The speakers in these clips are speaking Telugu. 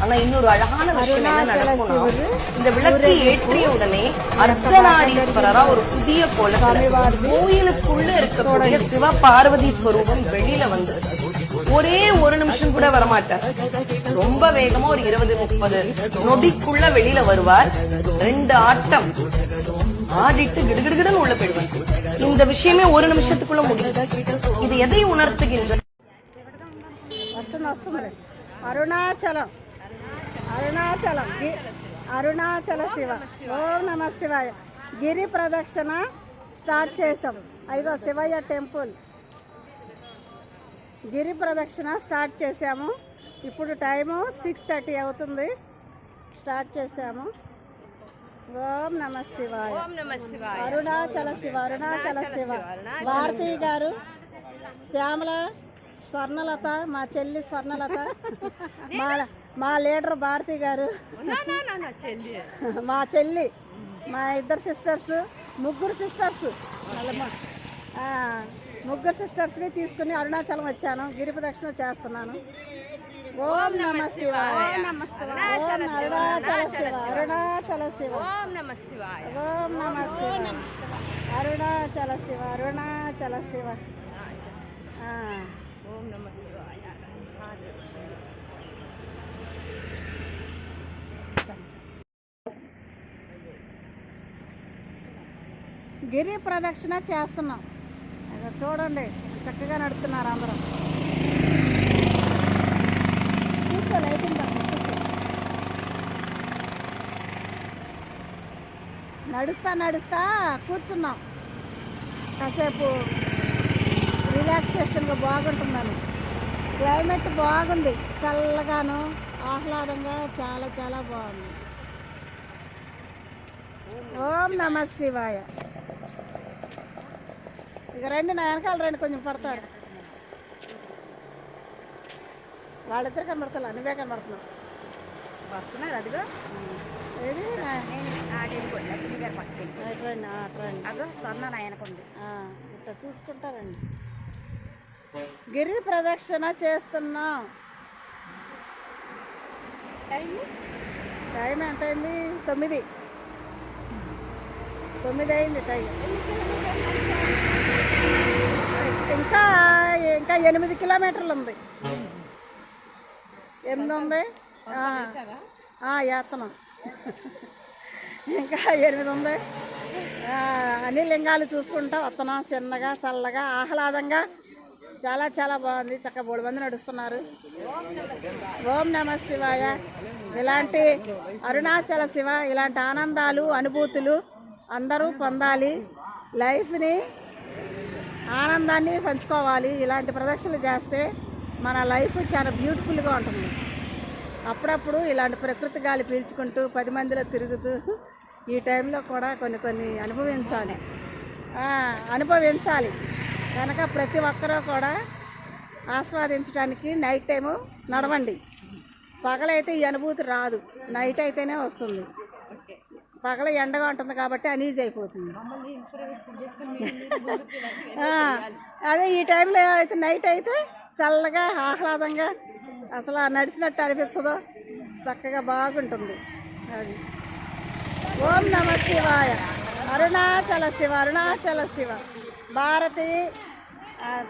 ஆனா இன்னொரு அழகான விஷயம் என்ன நடக்கும்னா, இந்த விளக்கு ஏற்றிய உடனே அர்த்தநாரீஸ்வரரா ஒரு புதிய கோலத்துல கோயிலுக்குள்ள இருக்கக்கூடிய சிவ பார்வதி ஸ்வரூபம் வெளியில வந்து ஒரே ஒரு நிமிஷம் கூட வரமாட்டார். ரொம்ப வேகமா ஒரு 20-30 நொடிக்குள்ள வெளியில வருவார். 2 ஆட்டம் ஆடிட்டு கிடுகிடுன்னு உள்ள போயிடுவார். இந்த விஷயமே ஒரு நிமிஷத்துக்குள்ள முடியும். இது எதை உணர்த்துகின்ற? అరుణాచలం అరుణాచలం అరుణాచల శివ ఓం నమ శివాయ. గిరి ప్రదక్షిణ స్టార్ట్ చేసాం. అదిగో శివయ్య టెంపుల్ గిరి ప్రదక్షిణ స్టార్ట్ చేసాము. ఇప్పుడు టైము 6:30 అవుతుంది. స్టార్ట్ చేసాము. ఓం నమ శివాయ. అరుణాచల శివ అరుణాచల శివ. భారతీ గారు, శ్యామల, స్వర్ణలత, మా చెల్లి స్వర్ణలత, మా లీడర్ భారతి గారు, మా చెల్లి, మా ఇద్దరు సిస్టర్స్, ముగ్గురు సిస్టర్స్ని తీసుకుని అరుణాచలం వచ్చాను. గిరి ప్రదక్షిణ చేస్తున్నాను. ఓం నమ శివాయ. ఓం అరుణాచల శివ అరుణాచల శివ. ఓం నమ శివ అరుణాచల శివ అరుణాచల శివ. గిరి ప్రదక్షిణ చేస్తున్నాం. చూడండి, చక్కగా నడుస్తున్నారు అందరం. నడుస్తా కూర్చున్నాం. కాసేపు రిలాక్సేషన్గా బాగుంటుందని. క్లైమేట్ బాగుంది, చల్లగాను ఆహ్లాదంగా, చాలా చాలా బాగుంది. ఓం నమ శివాయ. ఇక రండి, నా వెనకాల రండి, కొంచెం పడతారు. వాళ్ళిద్దరు కనబడతా, నువ్వే కనబడుతున్నావు. వస్తున్నారు. అదిగో ఏది అదో స్వర్ణ నాయనకుంది. ఇట్లా చూసుకుంటారండి. గిరి ప్రదక్షిణ చేస్తున్నాం. టైం ఎంత అయింది? 9 అయింది టైం. ఇంకా 8 కిలోమీటర్లు ఉంది. 8 ఉంది. వేస్తున్నాం. ఇంకా 8 ఉంది. అన్ని లింగాలు చూసుకుంటా వస్తున్నాం. చిన్నగా, చల్లగా, ఆహ్లాదంగా, చాలా చాలా బాగుంది. చక్కగా 3 మంది నడుస్తున్నారు. ఓం నమ శివాయ. ఇలాంటి అరుణాచల శివ, ఇలాంటి ఆనందాలు, అనుభూతులు అందరూ పొందాలి. లైఫ్ని, ఆనందాన్ని పంచుకోవాలి. ఇలాంటి ప్రదక్షిణలు చేస్తే మన లైఫ్ చాలా బ్యూటిఫుల్గా ఉంటుంది. అప్పుడప్పుడు ఇలాంటి ప్రకృతి గాలి పీల్చుకుంటూ 10 మందిలో తిరుగుతూ ఈ టైంలో కూడా కొన్ని అనుభవించాలి కనుక ప్రతి ఒక్కరూ కూడా ఆస్వాదించడానికి నైట్ టైము నడవండి. పగలైతే ఈ అనుభూతి రాదు, నైట్ అయితేనే వస్తుంది. పగల ఎండగా ఉంటుంది కాబట్టి అనీజ్ అయిపోతుంది. అదే ఈ టైంలో అయితే, నైట్ అయితే చల్లగా, ఆహ్లాదంగా, అసలు నడిచినట్టు అనిపించదు, చక్కగా బాగుంటుంది. అది. ఓం నమ శివాయ. అరుణాచల శివ అరుణాచల శివ. భారతి,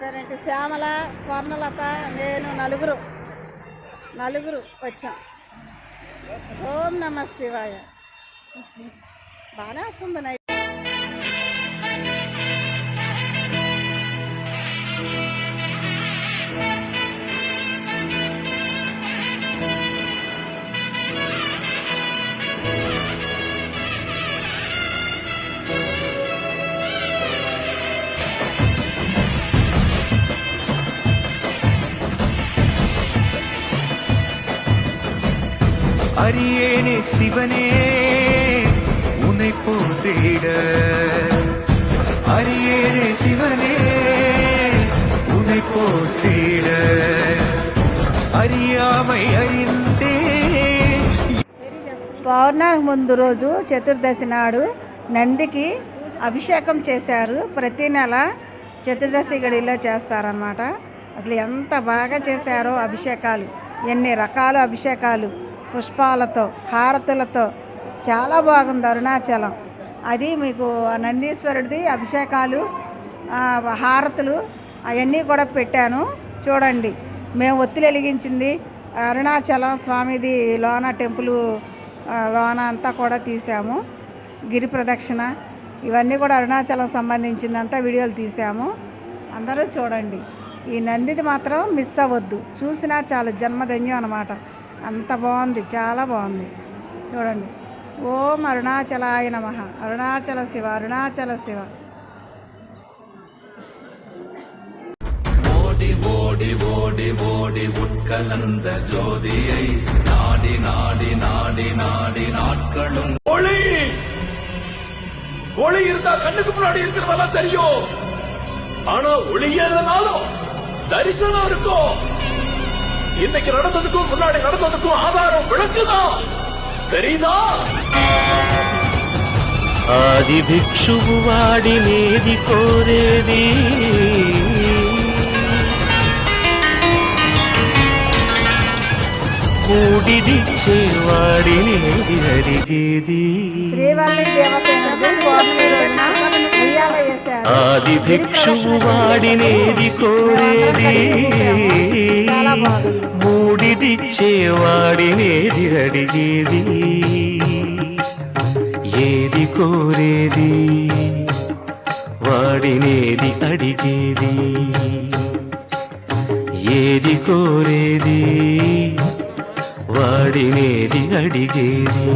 పేరేంటి, శ్యామల, స్వర్ణలత, నేను నలుగురు వచ్చాం. ఓం నమ శివాయ. బాగానే వస్తుంది నైట్. அரியேனே சிவனே உன்னை போற்றிட, அரியேனே சிவனே உன்னை போற்றிட, அறியாமை அறிந்தே. పౌర్ణమికి ముందు రోజు చతుర్దశి నాడు నందికి అభిషేకం చేశారు. ప్రతి నెల చతుర్దశి గడిలో చేస్తారన్నమాట. అసలు ఎంత బాగా చేశారో అభిషేకాలు, ఎన్ని రకాల అభిషేకాలు. పుష్పాలతో హారతులతో చాలా బాగుంది అరుణాచలం. అది మీకు నందీశ్వరుడిది అభిషేకాలు హారతులు అవన్నీ కూడా పెట్టాను చూడండి. మేము ఒత్తిడి వెలిగించింది అరుణాచలం స్వామిది లోన టెంపుల్ లోన అంతా కూడా తీసాము. గిరి ప్రదక్షిణ ఇవన్నీ కూడా అరుణాచలం సంబంధించిందంతా వీడియోలు తీసాము. అందరూ చూడండి. ఈ నందిది మాత్రం మిస్ అవ్వద్దు, చూసినా చాలు జన్మధన్యం అన్నమాట. అంత బాగుంది, చాలా బాగుంది. చూడండి. ఓం అరుణాచలాయ నమః. అరుణాచల శివ, అరుణాచల శివ. ஓடி ஓடி ஓடி ஓடி உட்கலந்த ஜோதியை நாடி நாடி நாடி நாடி நாட்களும் ஒளி ஒளி இருந்தா கண்ணுக்கு முன்னாடி இருக்கிறதெல்லாம் தெரியும். ஆனா ஒளியே இல்லைனாலும் தரிசனம் இருக்கும். இன்னைக்கு நடந்ததுக்கும் முன்னாடி நடந்ததுக்கும் ஆதாரம் விளக்குதான். தெரியுதா? ఆది భిక్షువు వాడినేది కోరేది, కూడిదిచ్చేవాడినేది అడిగేది. శ్రీవల్లి దేవసేనది పౌర్ణమి రోజున ఉయ్యాల వేశారు. ఆది భిక్షువు వాడినేది కోరేది, చాలా బాగుంది. మూడిదిచ్చేవాడినేది అడిగేది. ఏది కోరేది వాడినేది అడిగేది. ఏది కోరేది వాడినేది అడిగేది.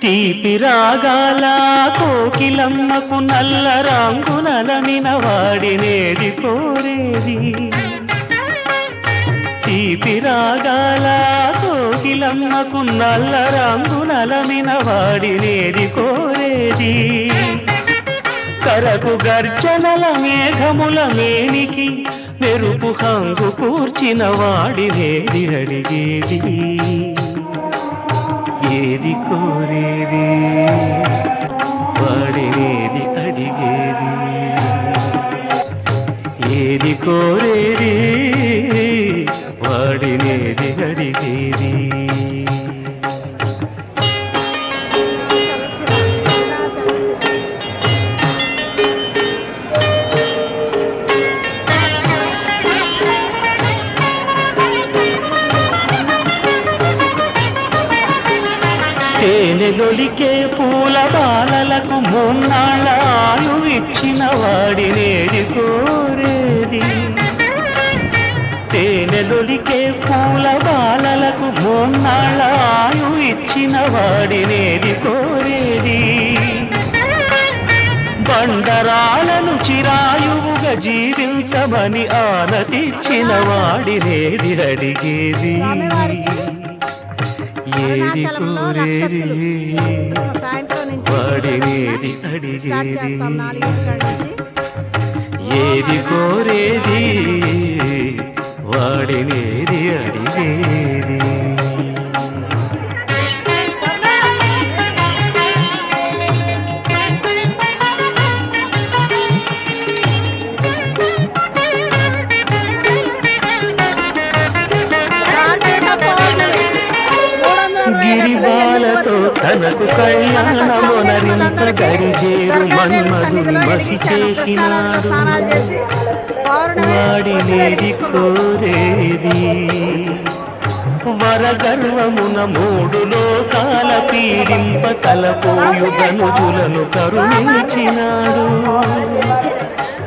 తీపి రాగాల కోకిలమ్మకు నల్ల రంగునలమిన వాడినేది కోరేది. తీపి రాగాల కోకిలమ్మకు నల్ల రంగునలమిన వాడినేది కోరేది. కరకు గర్జనల మేఘముల మేనికి మెరుపు హంగు కూర్చిన వాడినేది అడిగేది. ఏది కోరేది వాడినేది అడిగేది. ఏది కోరేది వాడినేది అడిగేది. తేనెలొలికే పూల బాలలకు మూన్నాళ్ళ ఆయువిచ్చిన వాడినేది కోరేది. తేనెలొలికే పూల బాలలకు మూన్నాళ్ళ ఆయువిచ్చిన వాడినేది కోరేది. బండరాలను చిరాయువుగా జీవించమని ఆనతిచ్చిన వాడినేది అడిగేది. ఏది కోరేది సాయంత్రం వాడినేది నుంచి స్టార్ట్ చేస్తాం 4 నుంచి. ఏది కోరేది వాడినేది అడిగేది. గిరిబాలతో తనకు కళ్యాణమునరింత గరిజేరు మన్మధుని మసి చేసినాడు. వాడినేది కోరేది. వరగర్వమున 3 లోకాల పీడింప తలపోయు గనుజులను కరుణించినాడు.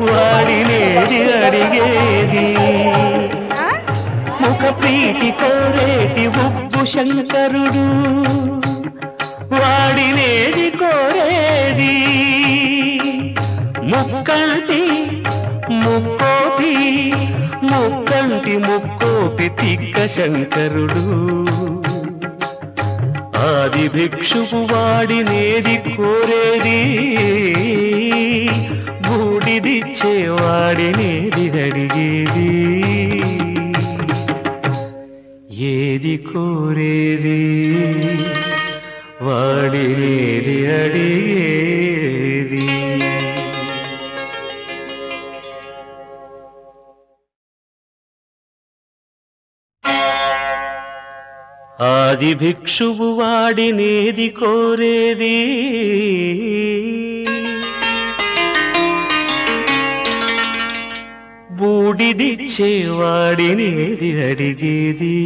వాడినేది అడిగేది. ముఖ ప్రీతి కోరేటి ఉబ్బు శంకరుడు. వాడినేది కోరేది. ముక్కంటి ముక్కోపి ముక్కంటి ముక్కోపి తిక్క శంకరుడు. ఆది భిక్షువు వాడినేది కోరేది. బూడిదిచ్చే వాడినేది అడిగేది. ఏది కోరేది వాడినేది అడిగేది. ఆది భిక్షువు వాడినేది కోరేది బూడిదిచ్చేవాడినేది అడిగేది.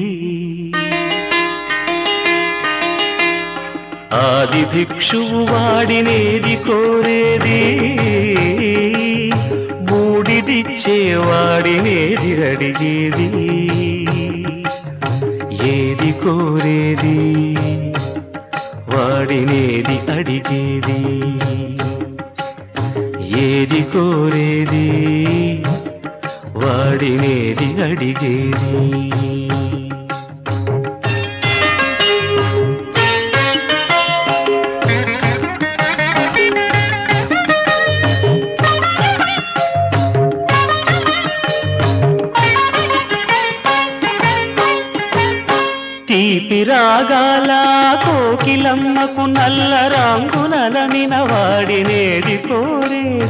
ఆది భిక్షువు వాడినేది కోరేది బూడిదిచ్చేవాడినేది అడిగేది. ఏది కోరేది వాడినేది అడిగేది. ఏది కోరేది వాడినేది అడిగేది. తీపి రాగాల కోకిలమ్మకు నల్ల రాంగునలనిన వాడినేది కోరేది.